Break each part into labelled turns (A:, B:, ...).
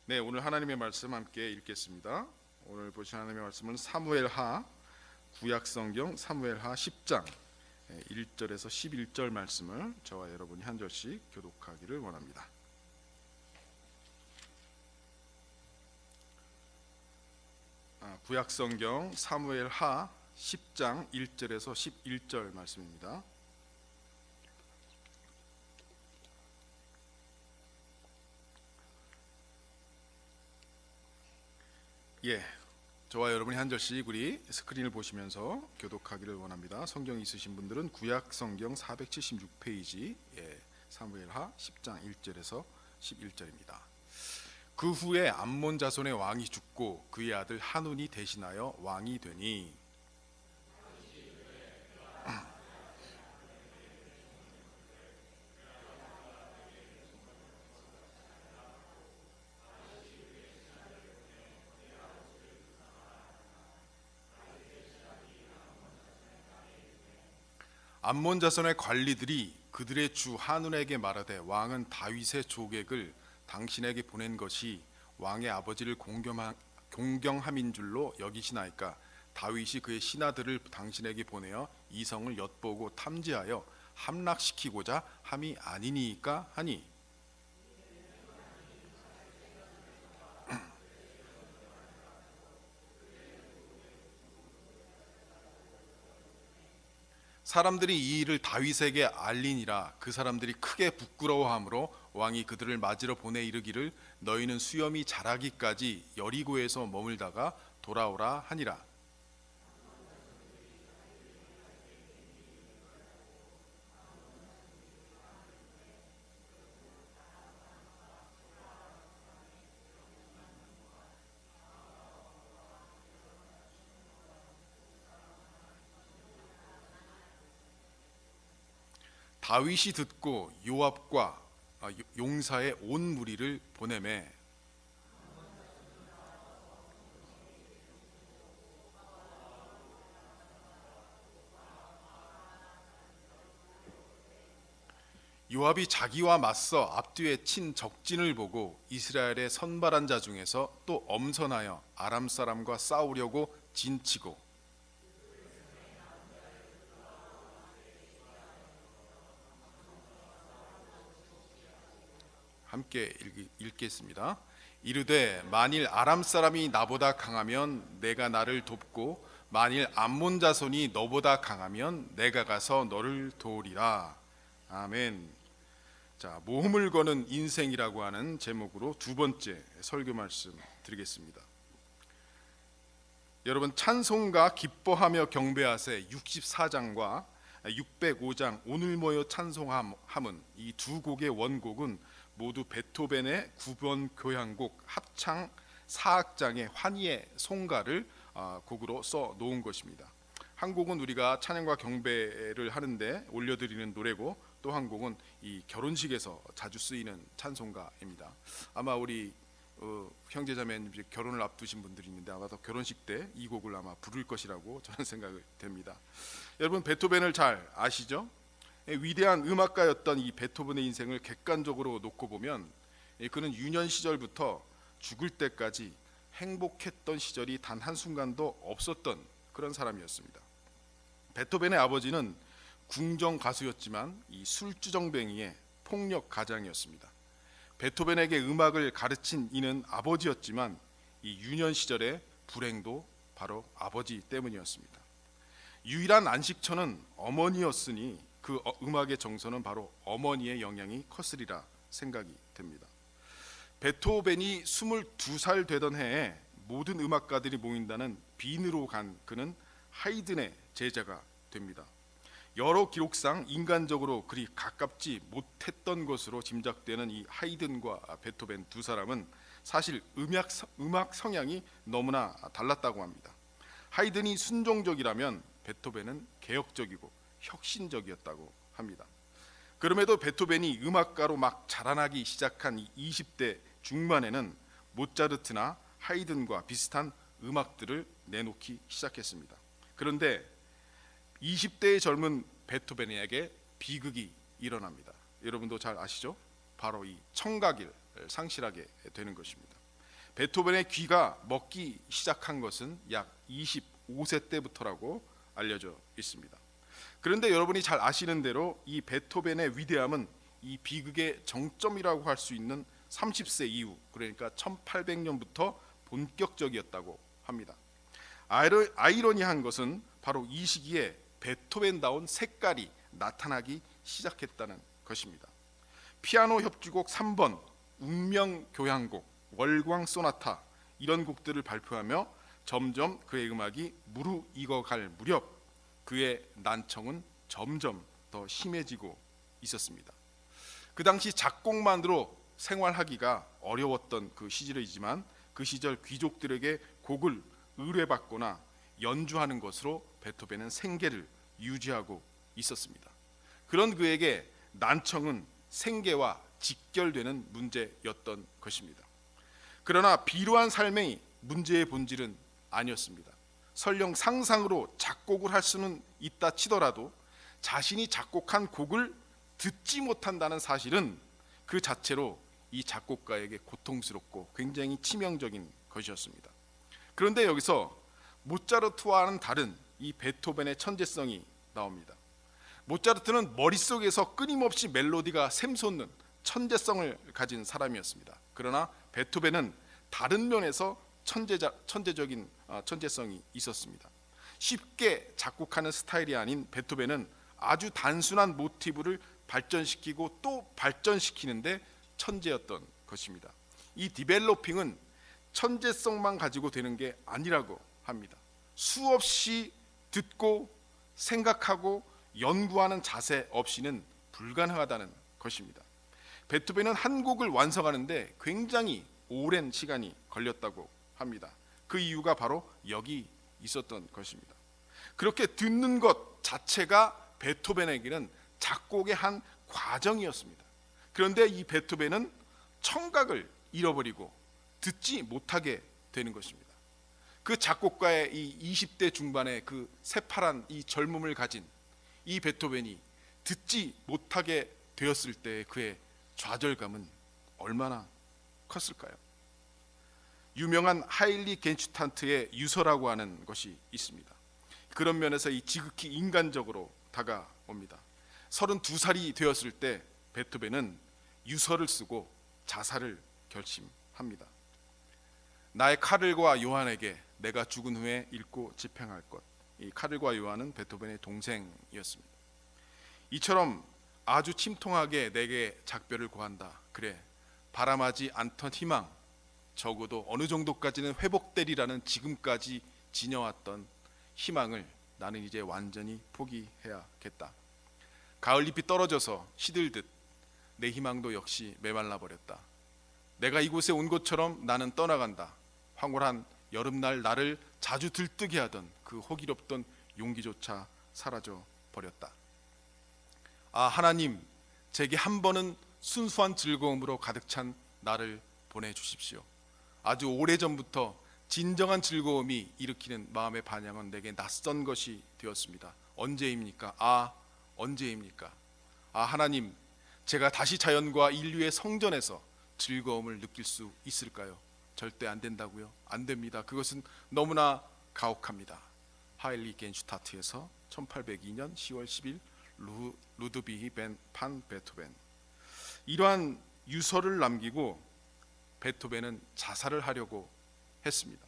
A: 네, 오늘 하나님의 말씀 함께 읽겠습니다. 오늘 보신 하나님의 말씀은 사무엘하 구약성경 사무엘하 10장 1절에서 11절 말씀을 저와 여러분이 한 절씩 교독하기를 원합니다. 구약성경 사무엘하 10장 1절에서 11절 말씀입니다. 저와 여러분이 한 절씩 우리 스크린을 보시면서 교독하기를 원합니다. 성경 있으신 분들은 구약 성경 476페이지 사무엘하 10장 1절에서 11절입니다. 그 후에 암몬 자손의 왕이 죽고 그의 아들 한운이 대신하여 왕이 되니 암몬 자손의 관리들이 그들의 주 한운에게 말하되 왕은 다윗의 조객을 당신에게 보낸 것이 왕의 아버지를 공경함인 줄로 여기시나이까? 다윗이 그의 신하들을 당신에게 보내어 이 성을 엿보고 탐지하여 함락시키고자 함이 아니니까 하니, 사람들이 이 일을 다윗에게 알리니라. 그 사람들이 크게 부끄러워하므로 왕이 그들을 맞으러 보내 이르기를 너희는 수염이 자라기까지 여리고에서 머물다가 돌아오라 하니라. 다윗이 듣고 요압과 용사의 온 무리를 보내매 요압이 자기와 맞서 앞뒤에 친 적진을 보고 이스라엘의 선발한 자 중에서 또 엄선하여 아람 사람과 싸우려고 진치고, 함께 읽겠습니다. 이르되 만일 아람 사람이 나보다 강하면 내가 나를 돕고 만일 암몬 자손이 너보다 강하면 내가 가서 너를 도우리라. 아멘. 자, 모험을 거는 인생이라고 하는 제목으로 두 번째 설교 말씀 드리겠습니다. 여러분, 찬송가 기뻐하며 경배하세 64장과 605장 오늘 모여 찬송함은 이 두 곡의 원곡은 모두 베토벤의 9번 교향곡 합창 4악장의 환희의 송가를 곡으로 써 놓은 것입니다. 한 곡은 우리가 찬양과 경배를 하는데 올려드리는 노래고, 또 한 곡은 이 결혼식에서 자주 쓰이는 찬송가입니다. 아마 우리 형제자매님 결혼을 앞두신 분들이 있는데 아마도 결혼식 때 이 곡을 아마 부를 것이라고 저는 생각이 됩니다. 여러분, 베토벤을 잘 아시죠? 위대한 음악가였던 이 베토벤의 인생을 객관적으로 놓고 보면 그는 유년 시절부터 죽을 때까지 행복했던 시절이 단 한순간도 없었던 그런 사람이었습니다. 베토벤의 아버지는 궁정 가수였지만 이 술주정뱅이의 폭력 가장이었습니다. 베토벤에게 음악을 가르친 이는 아버지였지만 이 유년 시절의 불행도 바로 아버지 때문이었습니다. 유일한 안식처는 어머니였으니 그 음악의 정서는 바로 어머니의 영향이 컸으리라 생각이 됩니다. 베토벤이 22살 되던 해에 모든 음악가들이 모인다는 빈으로 간 그는 하이든의 제자가 됩니다. 여러 기록상 인간적으로 그리 가깝지 못했던 것으로 짐작되는 이 하이든과 베토벤 두 사람은 사실 음악 성향이 너무나 달랐다고 합니다. 하이든이 순종적이라면 베토벤은 개혁적이고 혁신적이었다고 합니다. 그럼에도 베토벤이 음악가로 막 자라나기 시작한 20대 중반에는 모차르트나 하이든과 비슷한 음악들을 내놓기 시작했습니다. 그런데 20대의 젊은 베토벤에게 비극이 일어납니다. 여러분도 잘 아시죠? 바로 이 청각을 상실하게 되는 것입니다. 베토벤의 귀가 먹기 시작한 것은 약 25세 때부터라고 알려져 있습니다. 그런데 여러분이 잘 아시는 대로 이 베토벤의 위대함은 이 비극의 정점이라고 할 수 있는 30세 이후, 그러니까 1800년부터 본격적이었다고 합니다. 아이러니한 것은 바로 이 시기에 베토벤다운 색깔이 나타나기 시작했다는 것입니다. 피아노 협주곡 3번, 운명교향곡, 월광소나타 이런 곡들을 발표하며 점점 그의 음악이 무르익어갈 무렵 그의 난청은 점점 더 심해지고 있었습니다. 그 당시 작곡만으로 생활하기가 어려웠던 그 시절이지만 그 시절 귀족들에게 곡을 의뢰받거나 연주하는 것으로 베토벤은 생계를 유지하고 있었습니다. 그런 그에게 난청은 생계와 직결되는 문제였던 것입니다. 그러나 비루한 삶의 문제의 본질은 아니었습니다. 설령 상상으로 작곡을 할 수는 있다 치더라도 자신이 작곡한 곡을 듣지 못한다는 사실은 그 자체로 이 작곡가에게 고통스럽고 굉장히 치명적인 것이었습니다. 그런데 여기서 모차르트와는 다른 이 베토벤의 천재성이 나옵니다. 모차르트는 머릿속에서 끊임없이 멜로디가 샘솟는 천재성을 가진 사람이었습니다. 그러나 베토벤은 다른 면에서 천재적인 천재성이 있었습니다. 쉽게 작곡하는 스타일이 아닌 베토벤은 아주 단순한 모티브를 발전시키고 또 발전시키는데 천재였던 것입니다. 이 디벨로핑은 천재성만 가지고 되는 게 아니라고 합니다. 수없이 듣고 생각하고 연구하는 자세 없이는 불가능하다는 것입니다. 베토벤은 한 곡을 완성하는데 굉장히 오랜 시간이 걸렸다고 합니다. 그 이유가 바로 여기 있었던 것입니다. 그렇게 듣는 것 자체가 베토벤에게는 작곡의 한 과정이었습니다. 그런데 이 베토벤은 청각을 잃어버리고 듣지 못하게 되는 것입니다. 그 작곡가의 이 20대 중반의 그 새파란 이 젊음을 가진 이 베토벤이 듣지 못하게 되었을 때 그의 좌절감은 얼마나 컸을까요? 유명한 하일리 겐슈탄트의 유서라고 하는 것이 있습니다. 그런 면에서 이 지극히 인간적으로 다가옵니다. 32살이 되었을 때 베토벤은 유서를 쓰고 자살을 결심합니다. 나의 카를과 요한에게 내가 죽은 후에 읽고 집행할 것. 이 카를과 요한은 베토벤의 동생이었습니다. 이처럼 아주 침통하게 내게 작별을 고한다. 그래, 바람하지 않던 희망, 적어도 어느 정도까지는 회복되리라는 지금까지 지녀왔던 희망을 나는 이제 완전히 포기해야겠다. 가을잎이 떨어져서 시들듯 내 희망도 역시 메말라 버렸다. 내가 이곳에 온 것처럼 나는 떠나간다. 황홀한 여름날 나를 자주 들뜨게 하던 그 호기롭던 용기조차 사라져 버렸다. 아, 하나님, 제게 한 번은 순수한 즐거움으로 가득 찬 나를 보내주십시오. 아주 오래전부터 진정한 즐거움이 일으키는 마음의 반향은 내게 낯선 것이 되었습니다. 언제입니까? 아, 언제입니까? 아, 하나님, 제가 다시 자연과 인류의 성전에서 즐거움을 느낄 수 있을까요? 절대 안 된다고요? 안 됩니다. 그것은 너무나 가혹합니다. 하일리 겐슈타트에서 1802년 10월 10일 루드비히 판 베토벤. 이러한 유서를 남기고 베토벤은 자살을 하려고 했습니다.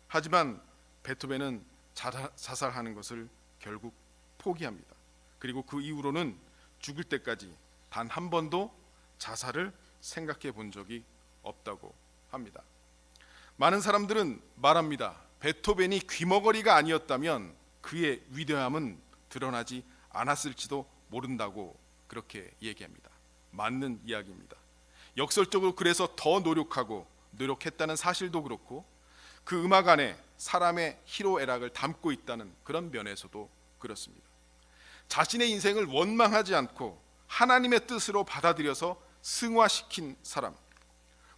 A: 하지만 베토벤은 자살하는 것을 결국 포기합니다. 그리고 그 이후로는 죽을 때까지 단 한 번도 자살을 생각해 본 적이 없다고 합니다. 많은 사람들은 말합니다. 베토벤이 귀머거리가 아니었다면 그의 위대함은 드러나지 않았을지도 모른다고 그렇게 얘기합니다. 맞는 이야기입니다. 역설적으로 그래서 더 노력했다는 사실도 그렇고 그 음악 안에 사람의 희로애락을 담고 있다는 그런 면에서도 그렇습니다. 자신의 인생을 원망하지 않고 하나님의 뜻으로 받아들여서 승화시킨 사람,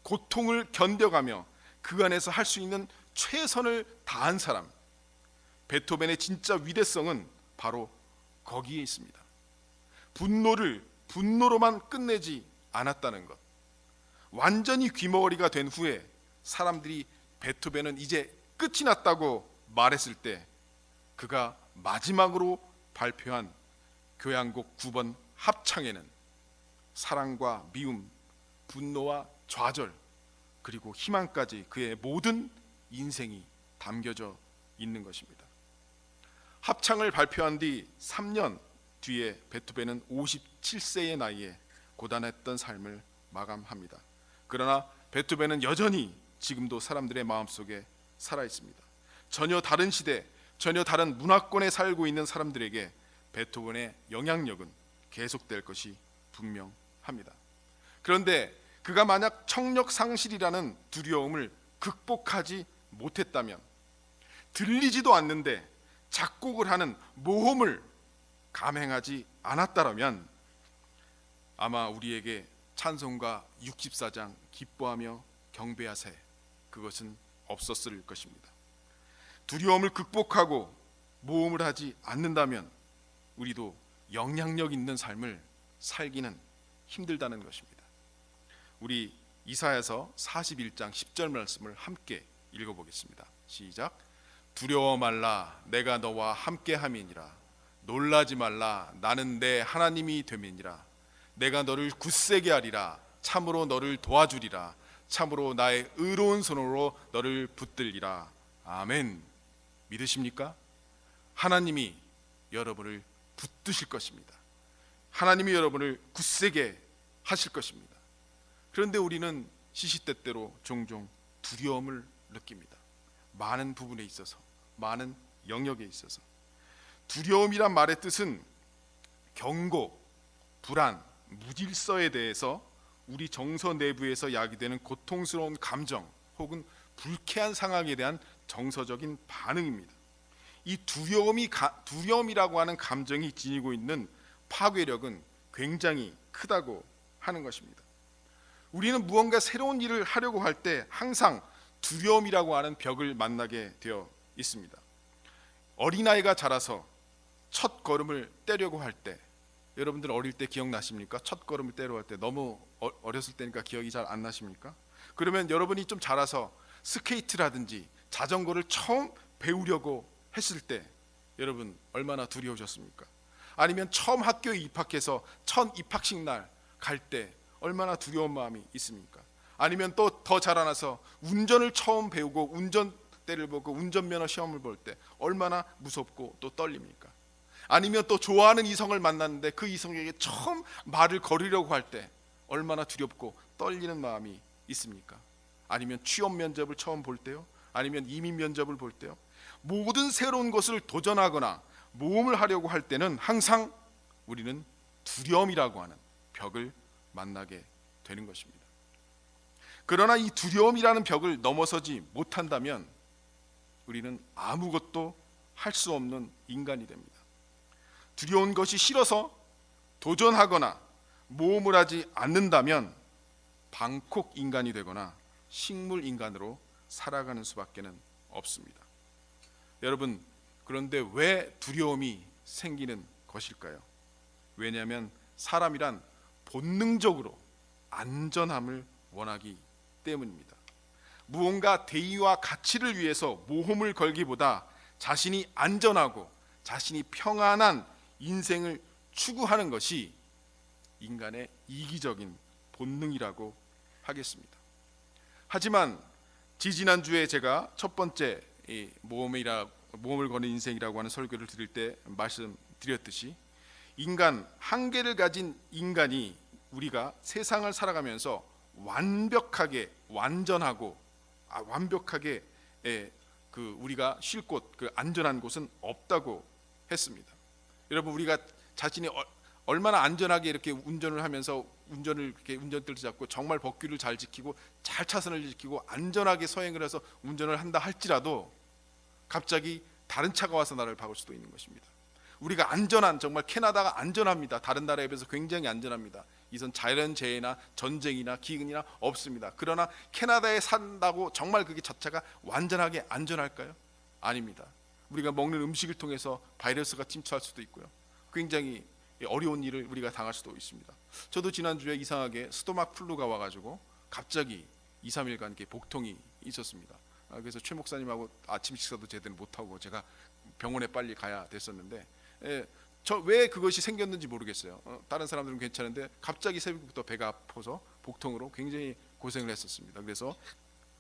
A: 고통을 견뎌가며 그 안에서 할 수 있는 최선을 다한 사람, 베토벤의 진짜 위대성은 바로 거기에 있습니다. 분노를 분노로만 끝내지 않았다는 것, 완전히 귀머거리가 된 후에 사람들이 베토벤은 이제 끝이 났다고 말했을 때 그가 마지막으로 발표한 교향곡 9번 합창에는 사랑과 미움, 분노와 좌절, 그리고 희망까지 그의 모든 인생이 담겨져 있는 것입니다. 합창을 발표한 뒤 3년 뒤에 베토벤은 57세의 나이에 고단했던 삶을 마감합니다. 그러나 베토벤은 여전히 지금도 사람들의 마음속에 살아 있습니다. 전혀 다른 시대, 전혀 다른 문화권에 살고 있는 사람들에게 베토벤의 영향력은 계속될 것이 분명합니다. 그런데 그가 만약 청력 상실이라는 두려움을 극복하지 못했다면, 들리지도 않는데 작곡을 하는 모험을 감행하지 않았다면 아마 우리에게 찬송가 64장 기뻐하며 경배하세, 그것은 없었을 것입니다. 두려움을 극복하고 모험을 하지 않는다면 우리도 영향력 있는 삶을 살기는 힘들다는 것입니다. 우리 이사야서 41장 10절 말씀을 함께 읽어보겠습니다. 시작. 두려워 말라, 내가 너와 함께함이니라. 놀라지 말라, 나는 내 하나님이 됨이니라. 내가 너를 굳세게 하리라. 참으로 너를 도와주리라. 참으로 나의 의로운 손으로 너를 붙들리라. 아멘. 믿으십니까? 하나님이 여러분을 붙드실 것입니다. 하나님이 여러분을 굳세게 하실 것입니다. 그런데 우리는 시시때때로 종종 두려움을 느낍니다. 많은 부분에 있어서, 많은 영역에 있어서. 두려움이란 말의 뜻은 경고, 불안, 무질서에 대해서 우리 정서 내부에서 야기되는 고통스러운 감정 혹은 불쾌한 상황에 대한 정서적인 반응입니다. 이 두려움이라고 하는 감정이 지니고 있는 파괴력은 굉장히 크다고 하는 것입니다. 우리는 무언가 새로운 일을 하려고 할 때 항상 두려움이라고 하는 벽을 만나게 되어 있습니다. 어린아이가 자라서 첫 걸음을 떼려고 할 때, 여러분들 어릴 때 기억나십니까? 첫 걸음을 떼려고 할 때, 너무 어렸을 때니까 기억이 잘 안 나십니까? 그러면 여러분이 좀 자라서 스케이트라든지 자전거를 처음 배우려고 했을 때 여러분 얼마나 두려우셨습니까? 아니면 처음 학교에 입학해서 첫 입학식 날 갈 때 얼마나 두려운 마음이 있습니까? 아니면 또 더 자라나서 운전을 처음 배우고 운전대를 보고 운전면허 시험을 볼 때 얼마나 무섭고 또 떨립니까? 아니면 또 좋아하는 이성을 만났는데 그 이성에게 처음 말을 걸으려고 할 때 얼마나 두렵고 떨리는 마음이 있습니까? 아니면 취업 면접을 처음 볼 때요? 아니면 이민 면접을 볼 때요? 모든 새로운 것을 도전하거나 모험을 하려고 할 때는 항상 우리는 두려움이라고 하는 벽을 만나게 되는 것입니다. 그러나 이 두려움이라는 벽을 넘어서지 못한다면 우리는 아무것도 할 수 없는 인간이 됩니다. 두려운 것이 싫어서 도전하거나 모험을 하지 않는다면 방콕 인간이 되거나 식물 인간으로 살아가는 수밖에는 없습니다. 여러분, 그런데 왜 두려움이 생기는 것일까요? 왜냐하면 사람이란 본능적으로 안전함을 원하기 때문입니다. 무언가 대의와 가치를 위해서 모험을 걸기보다 자신이 안전하고 자신이 평안한 인생을 추구하는 것이 인간의 이기적인 본능이라고 하겠습니다. 하지만 지지난주에 제가 첫 번째 모험을 거는 인생이라고 하는 설교를 드릴 때 말씀드렸듯이 인간, 한계를 가진 인간이 우리가 세상을 살아가면서 완벽하게 완전하고 완벽하게 우리가 쉴 곳, 그 안전한 곳은 없다고 했습니다. 여러분, 우리가 자신이 얼마나 안전하게 이렇게 운전을 하면서 운전대를 잡고 정말 법규를 잘 지키고 잘 차선을 지키고 안전하게 서행을 해서 운전을 한다 할지라도 갑자기 다른 차가 와서 나를 박을 수도 있는 것입니다. 우리가 정말 캐나다가 안전합니다. 다른 나라에 비해서 굉장히 안전합니다. 이선 자연재해나 전쟁이나 기근이나 없습니다. 그러나 캐나다에 산다고 정말 그게 자체가 완전하게 안전할까요? 아닙니다. 우리가 먹는 음식을 통해서 바이러스가 침투할 수도 있고요. 굉장히 어려운 일을 우리가 당할 수도 있습니다. 저도 지난주에 이상하게 스토막 플루가 와가지고 갑자기 2, 3일간 이렇게 복통이 있었습니다. 그래서 최 목사님하고 아침 식사도 제대로 못하고 제가 병원에 빨리 가야 됐었는데, 저 왜 그것이 생겼는지 모르겠어요. 다른 사람들은 괜찮은데 갑자기 새벽부터 배가 아파서 복통으로 굉장히 고생을 했었습니다. 그래서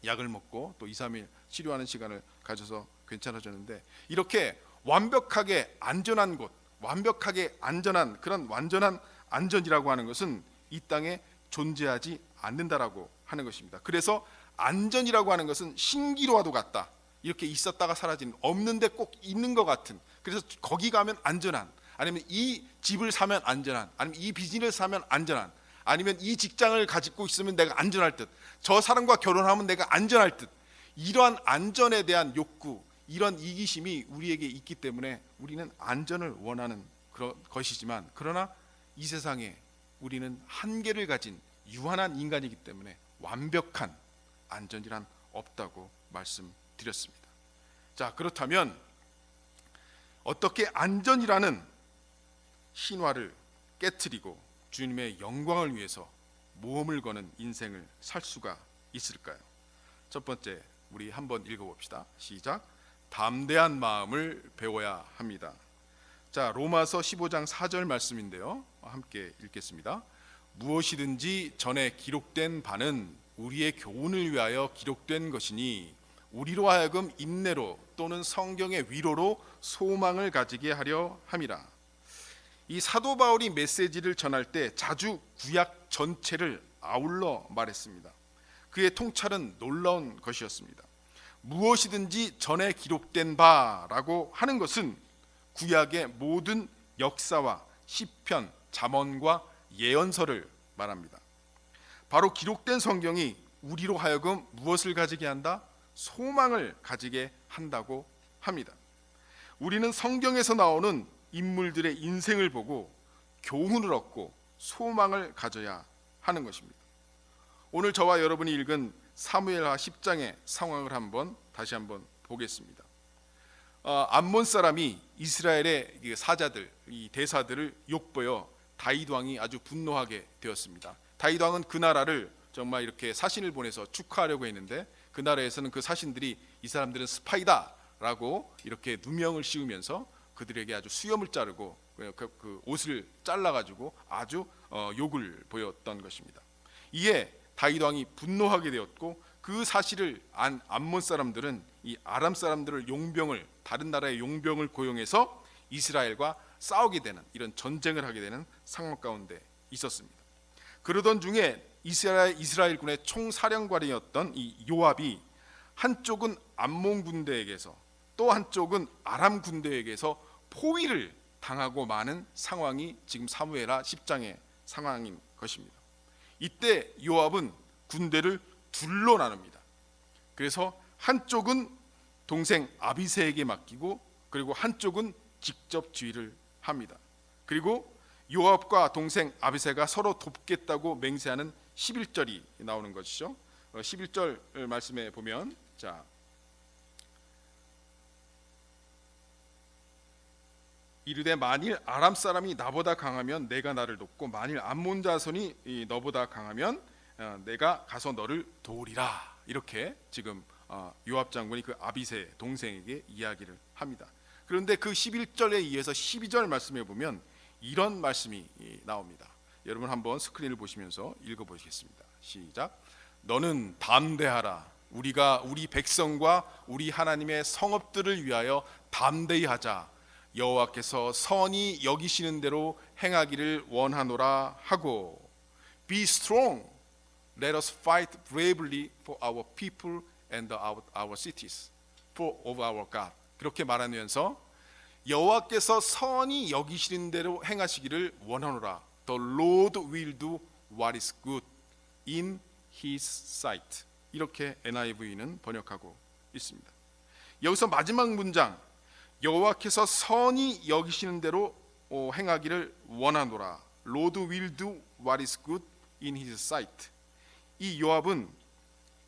A: 약을 먹고 또 2, 3일 치료하는 시간을 가져서 괜찮아졌는데, 이렇게 완벽하게 안전한 곳, 완벽하게 안전한 그런 완전한 안전이라고 하는 것은 이 땅에 존재하지 않는다라고 하는 것입니다. 그래서 안전이라고 하는 것은 신기루와도 같다. 이렇게 있었다가 사라지는, 없는데 꼭 있는 것 같은, 그래서 거기 가면 안전한, 아니면 이 집을 사면 안전한, 아니면 이 비즈니스를 사면 안전한, 아니면 이 직장을 가지고 있으면 내가 안전할 듯, 저 사람과 결혼하면 내가 안전할 듯, 이러한 안전에 대한 욕구, 이런 이기심이 우리에게 있기 때문에 우리는 안전을 원하는 그런 것이지만, 그러나 이 세상에 우리는 한계를 가진 유한한 인간이기 때문에 완벽한 안전이란 없다고 말씀드렸습니다. 자, 그렇다면 어떻게 안전이라는 신화를 깨트리고 주님의 영광을 위해서 모험을 거는 인생을 살 수가 있을까요? 첫 번째, 우리 한번 읽어봅시다. 시작. 담대한 마음을 배워야 합니다. 자, 로마서 15장 4절 말씀인데요, 함께 읽겠습니다. 무엇이든지 전에 기록된 바는 우리의 교훈을 위하여 기록된 것이니 우리로 하여금 인내로 또는 성경의 위로로 소망을 가지게 하려 함이라. 이 사도 바울이 메시지를 전할 때 자주 구약 전체를 아울러 말했습니다. 그의 통찰은 놀라운 것이었습니다. 무엇이든지 전에 기록된 바라고 하는 것은 구약의 모든 역사와 시편, 잠언과 예언서를 말합니다. 바로 기록된 성경이 우리로 하여금 무엇을 가지게 한다? 소망을 가지게 한다고 합니다. 우리는 성경에서 나오는 인물들의 인생을 보고 교훈을 얻고 소망을 가져야 하는 것입니다. 오늘 저와 여러분이 읽은 사무엘하 10장의 상황을 다시 한번 보겠습니다. 암몬 사람이 이스라엘의 사자들, 이 대사들을 욕보여 다윗 왕이 아주 분노하게 되었습니다. 다윗 왕은 그 나라를 정말 이렇게 사신을 보내서 축하하려고 했는데, 그 나라에서는 그 사신들이 이 사람들은 스파이다라고 이렇게 누명을 씌우면서 그들에게 아주 수염을 자르고 그 옷을 잘라가지고 아주 욕을 보였던 것입니다. 이에 다윗 왕이 분노하게 되었고, 그 사실을 안 암몬 사람들은 이 아람 사람들을 다른 나라의 용병을 고용해서 이스라엘과 싸우게 되는, 이런 전쟁을 하게 되는 상황 가운데 있었습니다. 그러던 중에 이스라엘 군의 총사령관이었던 이 요압이 한쪽은 암몬 군대에게서 또 한쪽은 아람 군대에게서 포위를 당하고 마는 상황이 지금 사무엘하 10장의 상황인 것입니다. 이때 요압은 군대를 둘로 나눕니다. 그래서 한쪽은 동생 아비새에게 맡기고, 그리고 한쪽은 직접 지휘를 합니다. 그리고 요압과 동생 아비새가 서로 돕겠다고 맹세하는 11절이 나오는 것이죠. 11절 말씀에 보면, 자, 이르되 만일 아람 사람이 나보다 강하면 내가 나를 돕고 만일 암몬 자손이 너보다 강하면 내가 가서 너를 도우리라. 이렇게 지금 요압 장군이 그 아비새 동생에게 이야기를 합니다. 그런데 그 11절에 이어서 12절 말씀에 보면 이런 말씀이 나옵니다. 여러분 한번 스크린을 보시면서 읽어보시겠습니다. 시작. 너는 담대하라. 우리가 우리 백성과 우리 하나님의 성읍들을 위하여 담대히 하자. 여호와께서 선히 여기시는 대로 행하기를 원하노라 하고, Be strong, let us fight bravely for our people and our cities, for of our God. 그렇게 말하면서 여호와께서 선히 여기시는 대로 행하시기를 원하노라. The Lord will do what is good in His sight. 이렇게 NIV는 번역하고 있습니다. 여기서 마지막 문장, 여호와께서 선히 여기시는 대로 행하기를 원하노라. Lord will do what is good in His sight. 이 요압은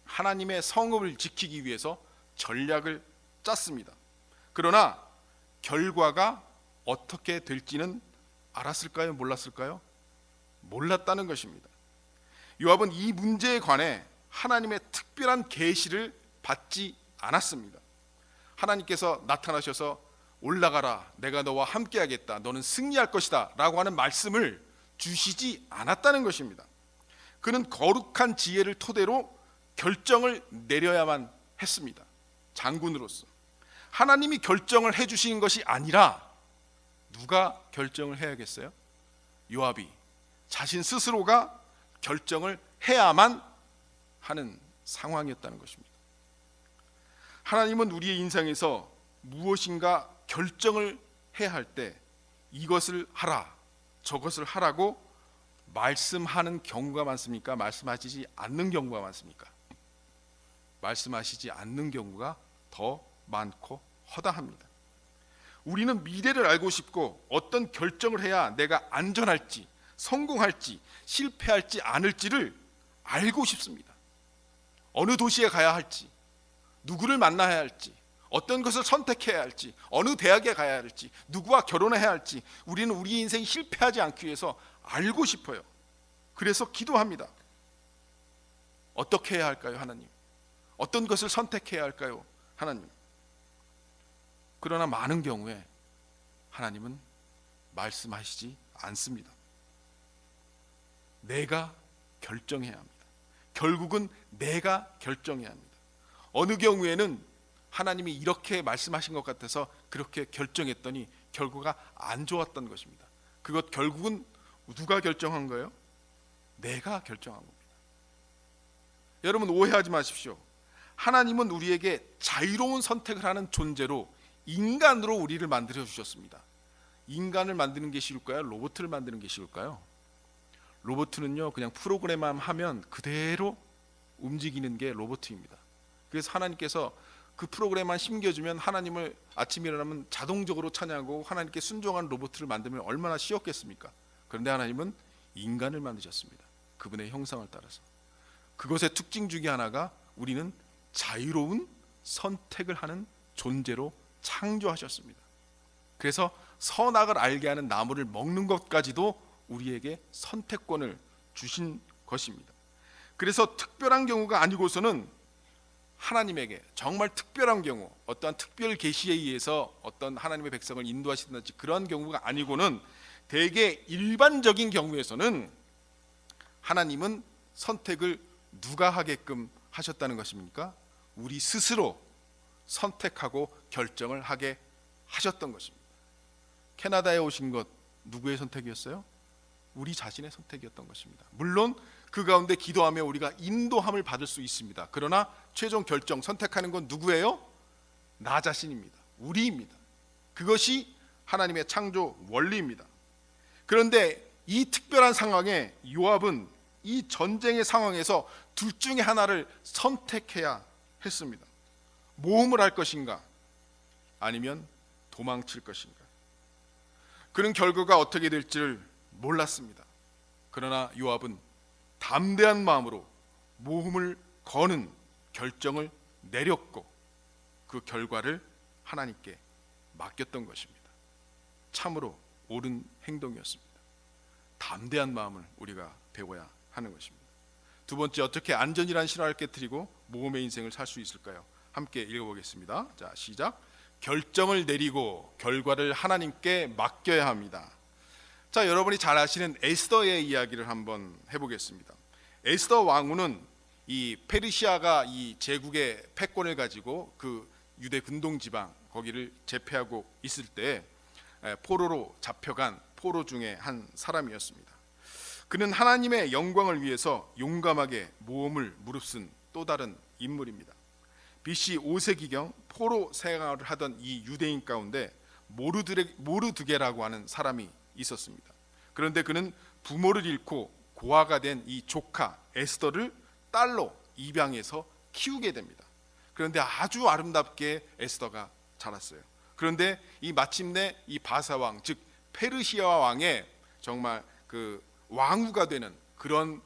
A: 하나님의 성읍을 지키기 위해서 전략을 짰습니다. 그러나 결과가 어떻게 될지는 알았을까요? 몰랐을까요? 몰랐다는 것입니다. 요압은 이 문제에 관해 하나님의 특별한 계시를 받지 않았습니다. 하나님께서 나타나셔서 올라가라, 내가 너와 함께하겠다, 너는 승리할 것이다 라고 하는 말씀을 주시지 않았다는 것입니다. 그는 거룩한 지혜를 토대로 결정을 내려야만 했습니다. 장군으로서 하나님이 결정을 해주신 것이 아니라 누가 결정을 해야겠어요? 요압이 자신 스스로가 결정을 해야만 하는 상황이었다는 것입니다. 하나님은 우리의 인생에서 무엇인가 결정을 해야 할 때 이것을 하라, 저것을 하라고 말씀하는 경우가 많습니까? 말씀하시지 않는 경우가 많습니까? 말씀하시지 않는 경우가 더 많고 허다합니다. 우리는 미래를 알고 싶고 어떤 결정을 해야 내가 안전할지, 성공할지, 실패할지 않을지를 알고 싶습니다. 어느 도시에 가야 할지, 누구를 만나야 할지, 어떤 것을 선택해야 할지, 어느 대학에 가야 할지, 누구와 결혼해야 할지, 우리는 우리 인생이 실패하지 않기 위해서 알고 싶어요. 그래서 기도합니다. 어떻게 해야 할까요, 하나님? 어떤 것을 선택해야 할까요, 하나님? 그러나 많은 경우에 하나님은 말씀하시지 않습니다. 내가 결정해야 합니다. 결국은 내가 결정해야 합니다. 어느 경우에는 하나님이 이렇게 말씀하신 것 같아서 그렇게 결정했더니 결과가 안 좋았던 것입니다. 그것 결국은 누가 결정한 거예요? 내가 결정한 겁니다. 여러분 오해하지 마십시오. 하나님은 우리에게 자유로운 선택을 하는 존재로 인간으로 우리를 만들어 주셨습니다. 인간을 만드는 게 쉬울까요? 로봇을 만드는 게 쉬울까요? 로봇은요 그냥 프로그램만 하면 그대로 움직이는 게 로봇입니다. 그래서 하나님께서 그 프로그램만 심겨주면 하나님을 아침에 일어나면 자동적으로 찬양하고 하나님께 순종하는 로봇을 만들면 얼마나 쉬웠겠습니까? 그런데 하나님은 인간을 만드셨습니다. 그분의 형상을 따라서. 그것의 특징 중에 하나가 우리는 자유로운 선택을 하는 존재로 창조하셨습니다. 그래서 선악을 알게 하는 나무를 먹는 것까지도 우리에게 선택권을 주신 것입니다. 그래서 특별한 경우가 아니고서는 하나님에게 정말 특별한 경우, 어떠한 특별 계시에 의해서 어떤 하나님의 백성을 인도하신다든지 그런 경우가 아니고는 대개 일반적인 경우에서는 하나님은 선택을 누가 하게끔 하셨다는 것입니까? 우리 스스로 선택하고 결정을 하게 하셨던 것입니다. 캐나다에 오신 것 누구의 선택이었어요? 우리 자신의 선택이었던 것입니다. 물론 그 가운데 기도하며 우리가 인도함을 받을 수 있습니다. 그러나 최종 결정, 선택하는 건 누구예요? 나 자신입니다. 우리입니다. 그것이 하나님의 창조 원리입니다. 그런데 이 특별한 상황에 요압은 이 전쟁의 상황에서 둘 중에 하나를 선택해야 했습니다. 모험을 할 것인가 아니면 도망칠 것인가. 그는 결과가 어떻게 될지를 몰랐습니다. 그러나 요압은 담대한 마음으로 모험을 거는 결정을 내렸고 그 결과를 하나님께 맡겼던 것입니다. 참으로 옳은 행동이었습니다. 담대한 마음을 우리가 배워야 하는 것입니다. 두 번째, 어떻게 안전이란 신화를 깨뜨리고 모험의 인생을 살 수 있을까요? 함께 읽어보겠습니다. 자, 시작. 결정을 내리고 결과를 하나님께 맡겨야 합니다. 자, 여러분이 잘 아시는 에스더의 이야기를 한번 해보겠습니다. 에스더 왕후는 이 페르시아가 이 제국의 패권을 가지고 그 유대 근동 지방 거기를 제패하고 있을 때 포로로 잡혀간 포로 중에 한 사람이었습니다. 그는 하나님의 영광을 위해서 용감하게 모험을 무릅쓴 또 다른 인물입니다. BC 5세기경 포로 생활을 하던 이 유대인 가운데 모르드게라고 하는 사람이 있었습니다. 그런데 그는 부모를 잃고 고아가 된 이 조카 에스더를 딸로 입양해서 키우게 됩니다. 그런데 아주 아름답게 에스더가 자랐어요. 그런데 이 마침내 이 바사왕, 즉 페르시아 왕의 정말 그 왕후가 되는 그런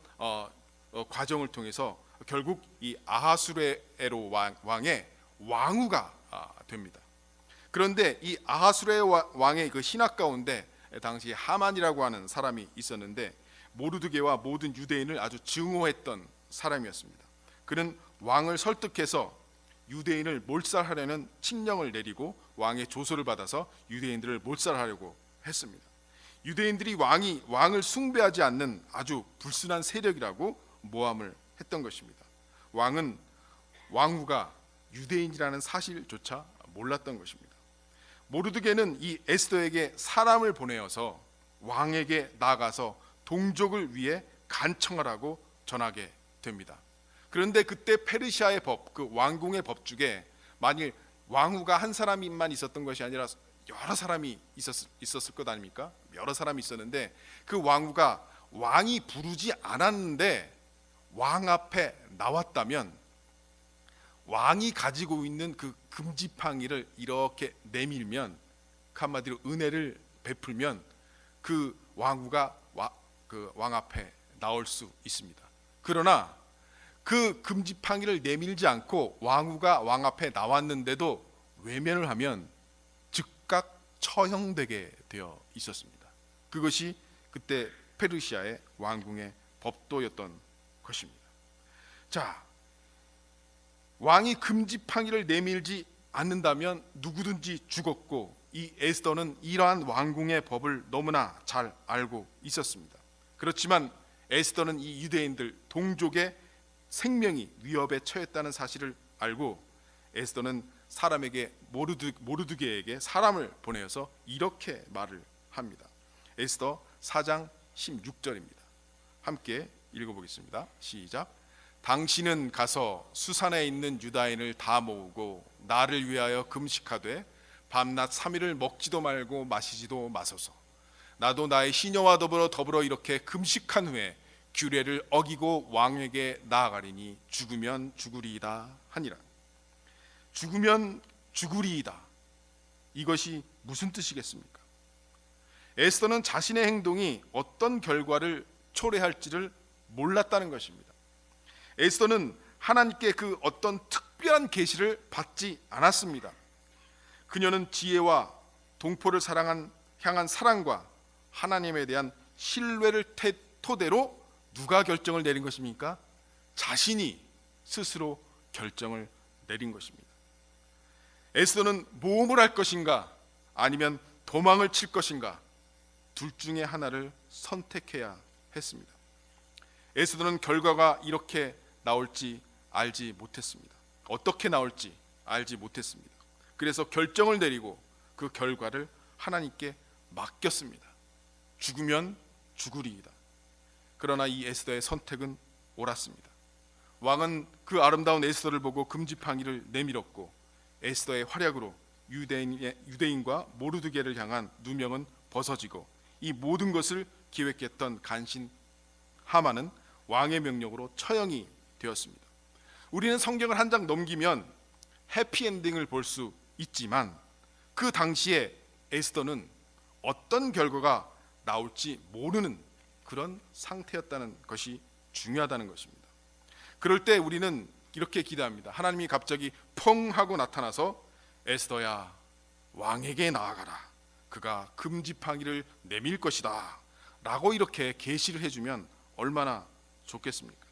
A: 과정을 통해서 결국 이 아하수에로 왕의 왕후가 됩니다. 그런데 이 아하수레 왕의 그 신하 가운데 당시 하만이라고 하는 사람이 있었는데 모르드게와 모든 유대인을 아주 증오했던 사람이었습니다. 그는 왕을 설득해서 유대인을 몰살하려는 칙령을 내리고 왕의 조소를 받아서 유대인들을 몰살하려고 했습니다. 유대인들이 왕을 숭배하지 않는 아주 불순한 세력이라고 모함을 했던 것입니다. 왕후가 유대인이라는 사실조차 몰랐던 것입니다. 모르드게는 이 에스더에게 사람을 보내어서 왕에게 나아가서 동족을 위해 간청하라고 전하게 됩니다. 그런데 그때 페르시아의 법, 그 왕궁의 법 중에 만일 왕후가 한 사람만 있었던 것이 아니라 여러 사람이 있었을 것 아닙니까? 여러 사람이 있었는데 그 왕후가 왕이 부르지 않았는데 왕 앞에 나왔다면 왕이 가지고 있는 그 금지팡이를 이렇게 내밀면, 그 한마디로 은혜를 베풀면 그 왕후가 그 왕 앞에 나올 수 있습니다. 그러나 그 금지팡이를 내밀지 않고 왕후가 왕 앞에 나왔는데도 외면을 하면 즉각 처형되게 되어 있었습니다. 그것이 그때 페르시아의 왕궁의 법도였던 것입니다. 자, 왕이 금지팡이를 내밀지 않는다면 누구든지 죽었고, 이 에스더는 이러한 왕궁의 법을 너무나 잘 알고 있었습니다. 그렇지만 에스더는 이 유대인들 동족의 생명이 위협에 처했다는 사실을 알고 에스더는 사람에게 모르드게에게 사람을 보내어서 이렇게 말을 합니다. 에스더 4장 16절입니다. 함께 읽어보겠습니다. 시작. 당신은 가서 수산에 있는 유다인을 다 모으고 나를 위하여 금식하되 밤낮 3일을 먹지도 말고 마시지도 마소서. 나도 나의 시녀와 더불어 이렇게 금식한 후에 규례를 어기고 왕에게 나아가리니 죽으면 죽으리이다 하니라. 죽으면 죽으리이다. 이것이 무슨 뜻이겠습니까? 에스더는 자신의 행동이 어떤 결과를 초래할지를 몰랐다는 것입니다. 에스더는 하나님께 그 어떤 특별한 계시를 받지 않았습니다. 그녀는 지혜와 동포를 향한 사랑과 하나님에 대한 신뢰를 토대로 누가 결정을 내린 것입니까? 자신이 스스로 결정을 내린 것입니다. 에스더는 모험을 할 것인가 아니면 도망을 칠 것인가, 둘 중에 하나를 선택해야 했습니다. 에스더는 결과가 이렇게 나올지 알지 못했습니다. 어떻게 나올지 알지 못했습니다. 그래서 결정을 내리고 그 결과를 하나님께 맡겼습니다. 죽으면 죽으리이다. 그러나 이 에스더의 선택은 옳았습니다. 왕은 그 아름다운 에스더를 보고 금지팡이를 내밀었고 에스더의 활약으로 유대인과 모르드게를 향한 누명은 벗어지고 이 모든 것을 기획했던 간신 하만은 왕의 명령으로 처형이 되었습니다. 우리는 성경을 한 장 넘기면 해피엔딩을 볼 수 있지만 그 당시에 에스더는 어떤 결과가 나올지 모르는 그런 상태였다는 것이 중요하다는 것입니다. 그럴 때 우리는 이렇게 기도합니다. 하나님이 갑자기 펑 하고 나타나서 에스더야, 왕에게 나아가라. 그가 금지팡이를 내밀 것이다 라고 이렇게 계시를 해주면 얼마나 좋겠습니까?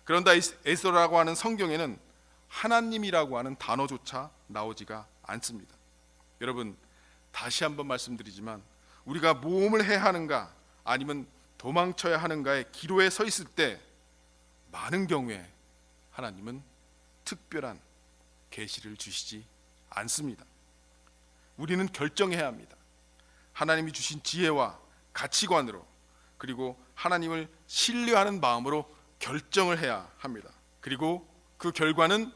A: 그런데 에스더라고 하는 성경에는 하나님이라고 하는 단어조차 나오지가 않습니다. 여러분, 다시 한번 말씀드리지만 우리가 모험을 해야 하는가 아니면 도망쳐야 하는가의 기로에 서 있을 때 많은 경우에 하나님은 특별한 계시를 주시지 않습니다. 우리는 결정해야 합니다. 하나님이 주신 지혜와 가치관으로, 그리고 하나님을 신뢰하는 마음으로 결정을 해야 합니다. 그리고 그 결과는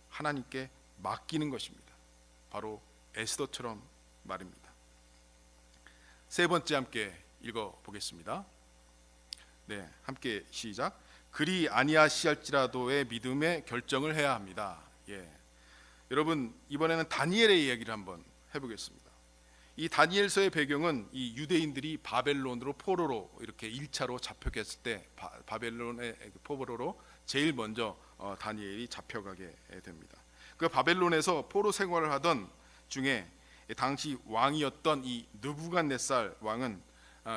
A: 하나님께 맡기는 것입니다. 바로 에스더처럼 말입니다. 세 번째 함께 읽어보겠습니다. 네, 함께 시작. 그리 아니하시할지라도의 믿음의 결정을 해야 합니다. 예, 여러분, 이번에는 다니엘의 이야기를 한번 해보겠습니다. 이 다니엘서의 배경은 이 유대인들이 바벨론으로 포로로 이렇게 1차로 잡혀갔을 때 바벨론의 포로로 제일 먼저 다니엘이 잡혀가게 됩니다. 그 바벨론에서 포로 생활을 하던 중에 당시 왕이었던 이 느부갓네살 왕은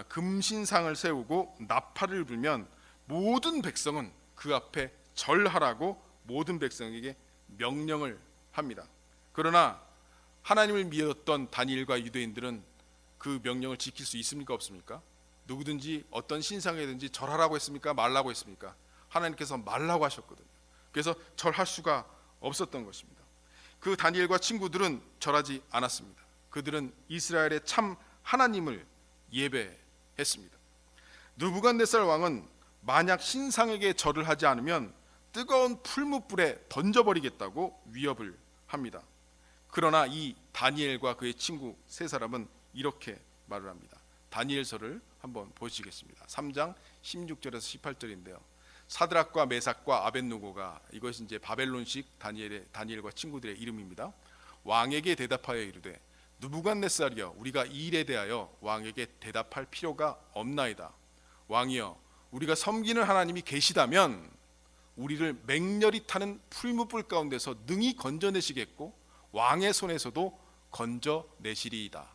A: 금신상을 세우고 나팔을 불면 모든 백성은 그 앞에 절하라고 모든 백성에게 명령을 합니다. 그러나 하나님을 믿었던 다니엘과 유대인들은 그 명령을 지킬 수 있습니까? 없습니까? 누구든지 어떤 신상에든지 절하라고 했습니까? 말라고 했습니까? 하나님께서 말라고 하셨거든요. 그래서 절할 수가 없었던 것입니다. 그 다니엘과 친구들은 절하지 않았습니다. 그들은 이스라엘의 참 하나님을 예배했습니다. 느부갓네살 왕은 만약 신상에게 절을 하지 않으면 뜨거운 풀무불에 던져버리겠다고 위협을 합니다. 그러나 이 다니엘과 그의 친구 세 사람은 이렇게 말을 합니다. 다니엘서를 한번 보시겠습니다. 3장 16절에서 18절인데요. 사드락과 메삭과 아벳느고가, 이것이 이제 바벨론식 다니엘과 친구들의 이름입니다. 왕에게 대답하여 이르되 느부갓네살이여, 우리가 이 일에 대하여 왕에게 대답할 필요가 없나이다. 왕이여, 우리가 섬기는 하나님이 계시다면 우리를 맹렬히 타는 풀무불 가운데서 능히 건져내시겠고 왕의 손에서도 건져내시리이다.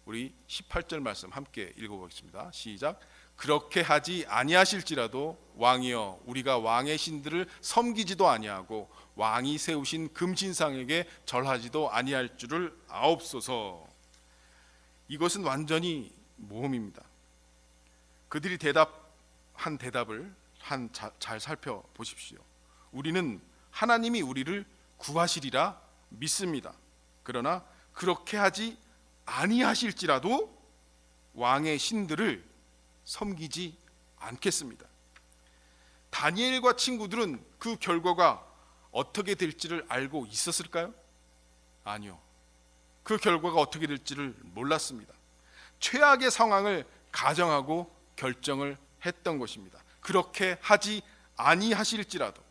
A: 우리 18절 말씀 함께 읽어보겠습니다. 시작. 그렇게 하지 아니하실지라도 왕이여, 우리가 왕의 신들을 섬기지도 아니하고 왕이 세우신 금신상에게 절하지도 아니할 줄을 아옵소서. 이것은 완전히 모험입니다. 그들이 대답한 대답을 잘 살펴보십시오. 우리는 하나님이 우리를 구하시리라 믿습니다. 그러나 그렇게 하지 아니하실지라도 왕의 신들을 섬기지 않겠습니다. 다니엘과 친구들은 그 결과가 어떻게 될지를 알고 있었을까요? 아니요. 그 결과가 어떻게 될지를 몰랐습니다. 최악의 상황을 가정하고 결정을 했던 것입니다. 그렇게 하지 아니하실지라도.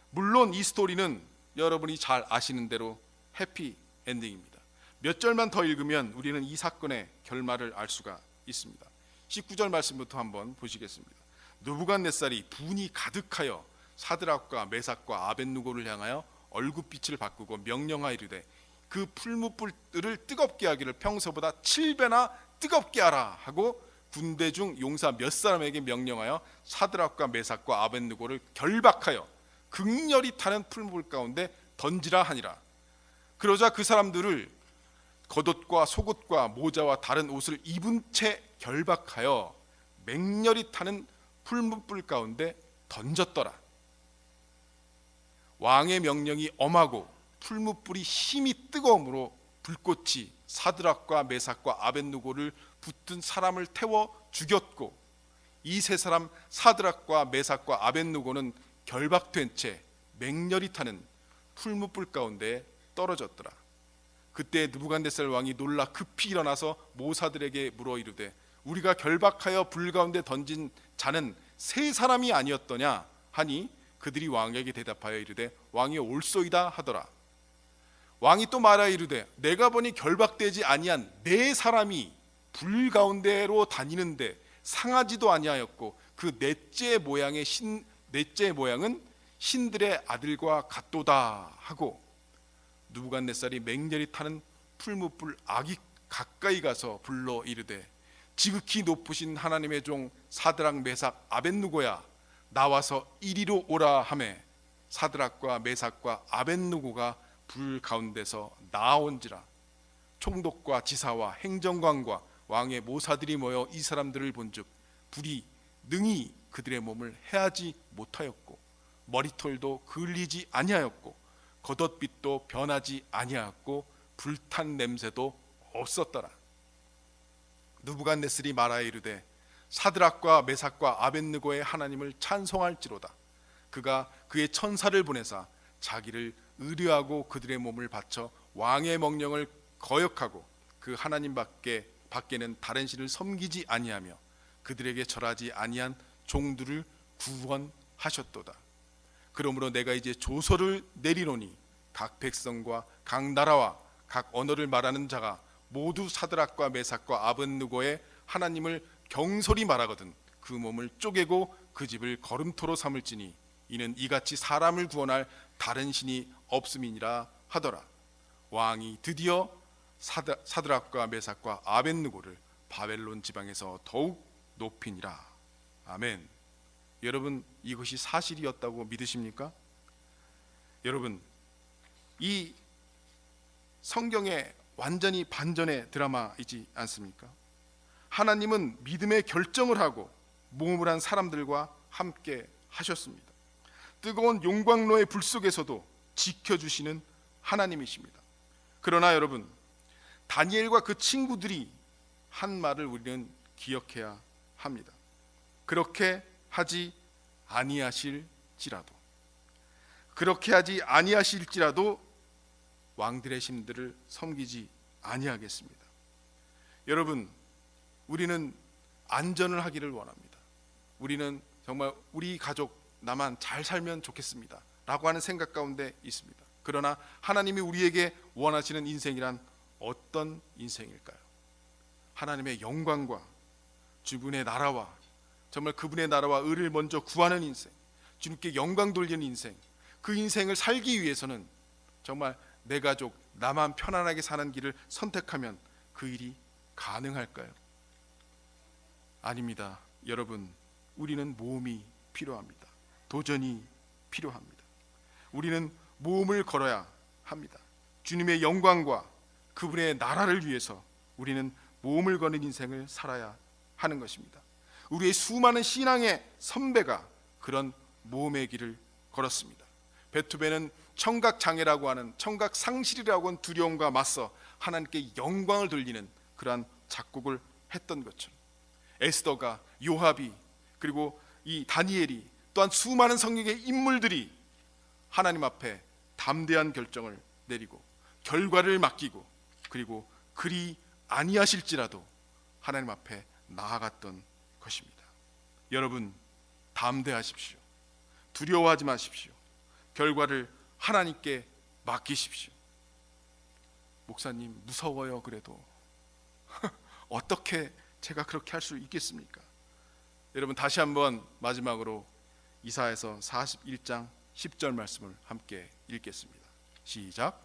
A: 물론 이 스토리는 여러분이 잘 아시는 대로 해피 엔딩입니다. 몇 절만 더 읽으면 우리는 이 사건의 결말을 알 수가 있습니다. 19절 말씀부터 한번 보시겠습니다. 느부갓네살이 분이 가득하여 사드락과 메삭과 아벳느고를 향하여 얼굴빛을 바꾸고 명령하이르되 그 풀무불들을 뜨겁게 하기를 평소보다 7배나 뜨겁게 하라 하고 군대 중 용사 몇 사람에게 명령하여 사드락과 메삭과 아벳느고를 결박하여 극렬히 타는 풀무불 가운데 던지라 하니라. 그러자 그 사람들을 겉옷과 속옷과 모자와 다른 옷을 입은 채 결박하여 맹렬히 타는 풀무불 가운데 던졌더라. 왕의 명령이 엄하고 풀무불이 힘이 뜨거움으로 불꽃이 사드락과 메삭과 아벳느고를 붙든 사람을 태워 죽였고, 이 세 사람 사드락과 메삭과 아벳느고는 결박된 채 맹렬히 타는 풀무불 가운데 떨어졌더라. 그때 느부갓네살 왕이 놀라 급히 일어나서 모사들에게 물어 이르되 우리가 결박하여 불 가운데 던진 자는 세 사람이 아니었더냐 하니 그들이 왕에게 대답하여 이르되 왕이 올소이다 하더라. 왕이 또 말하여 이르되 내가 보니 결박되지 아니한 네 사람이 불 가운데로 다니는데 상하지도 아니하였고 그 넷째 모양은 신들의 아들과 같도다 하고, 느부갓네살이 맹렬히 타는 풀무불 아기 가까이 가서 불러 이르되 지극히 높으신 하나님의 종 사드락 메삭 아벳느고야, 나와서 이리로 오라 하매 사드락과 메삭과 아벳느고가 불 가운데서 나온지라. 총독과 지사와 행정관과 왕의 모사들이 모여 이 사람들을 본즉 불이 능히 그들의 몸을 해하지 못하였고 머리털도 그을리지 아니하였고 겉옷빛도 변하지 아니하였고 불탄 냄새도 없었더라. 느부갓네살이 말하여 이르되 사드락과 메삭과 아벳느고의 하나님을 찬송할지로다. 그가 그의 천사를 보내사 자기를 의뢰하고 그들의 몸을 바쳐 왕의 명령을 거역하고 그 하나님 밖에는 다른 신을 섬기지 아니하며 그들에게 절하지 아니한 종들을 구원하셨도다. 그러므로 내가 이제 조서를 내리노니 각 백성과 각 나라와 각 언어를 말하는 자가 모두 사드락과 메삭과 아벳느고의 하나님을 경솔히 말하거든 그 몸을 쪼개고 그 집을 거름토로 삼을지니 이는 이같이 사람을 구원할 다른 신이 없음이니라 하더라. 왕이 드디어 사드락과 메삭과 아벳느고를 바벨론 지방에서 더욱 높이니라. 아멘. 여러분, 이것이 사실이었다고 믿으십니까? 여러분, 이 성경의 완전히 반전의 드라마이지 않습니까? 하나님은 믿음의 결정을 하고 모험을 한 사람들과 함께 하셨습니다. 뜨거운 용광로의 불 속에서도 지켜주시는 하나님이십니다. 그러나 여러분, 다니엘과 그 친구들이 한 말을 우리는 기억해야 합니다. 그렇게 하지 아니하실지라도, 그렇게 하지 아니하실지라도 왕들의 신들을 섬기지 아니하겠습니다. 여러분, 우리는 안전을 하기를 원합니다. 우리는 정말 우리 가족 나만 잘 살면 좋겠습니다 라고 하는 생각 가운데 있습니다. 그러나 하나님이 우리에게 원하시는 인생이란 어떤 인생일까요? 하나님의 영광과 주분의 나라와 정말 그분의 나라와 의를 먼저 구하는 인생, 주님께 영광 돌리는 인생, 그 인생을 살기 위해서는 정말 내 가족 나만 편안하게 사는 길을 선택하면 그 일이 가능할까요? 아닙니다. 여러분, 우리는 모험이 필요합니다. 도전이 필요합니다. 우리는 모험을 걸어야 합니다. 주님의 영광과 그분의 나라를 위해서 우리는 모험을 거는 인생을 살아야 하는 것입니다. 우리의 수많은 신앙의 선배가 그런 모험의 길을 걸었습니다. 베토벤은 청각 장애라고 하는, 청각 상실이라고 하는 두려움과 맞서 하나님께 영광을 돌리는 그러한 작곡을 했던 것처럼, 에스더가, 요압이, 그리고 이 다니엘이, 또한 수많은 성경의 인물들이 하나님 앞에 담대한 결정을 내리고 결과를 맡기고, 그리고 그리 아니하실지라도 하나님 앞에 나아갔던 것입니다. 여러분, 담대하십시오. 두려워하지 마십시오. 결과를 하나님께 맡기십시오. 목사님, 무서워요. 그래도 어떻게 제가 그렇게 할 수 있겠습니까? 여러분, 다시 한번 마지막으로 이사야서 41장 10절 말씀을 함께 읽겠습니다. 시작.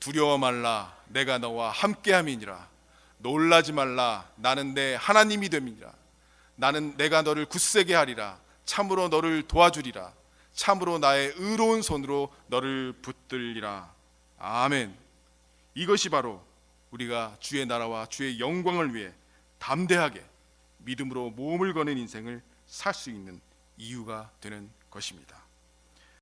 A: 두려워 말라, 내가 너와 함께함이니라. 놀라지 말라, 나는 내 하나님이 됨이니라. 나는 내가 너를 굳세게 하리라. 참으로 너를 도와주리라. 참으로 나의 의로운 손으로 너를 붙들리라. 아멘. 이것이 바로 우리가 주의 나라와 주의 영광을 위해 담대하게 믿음으로 모험을 거는 인생을 살 수 있는 이유가 되는 것입니다.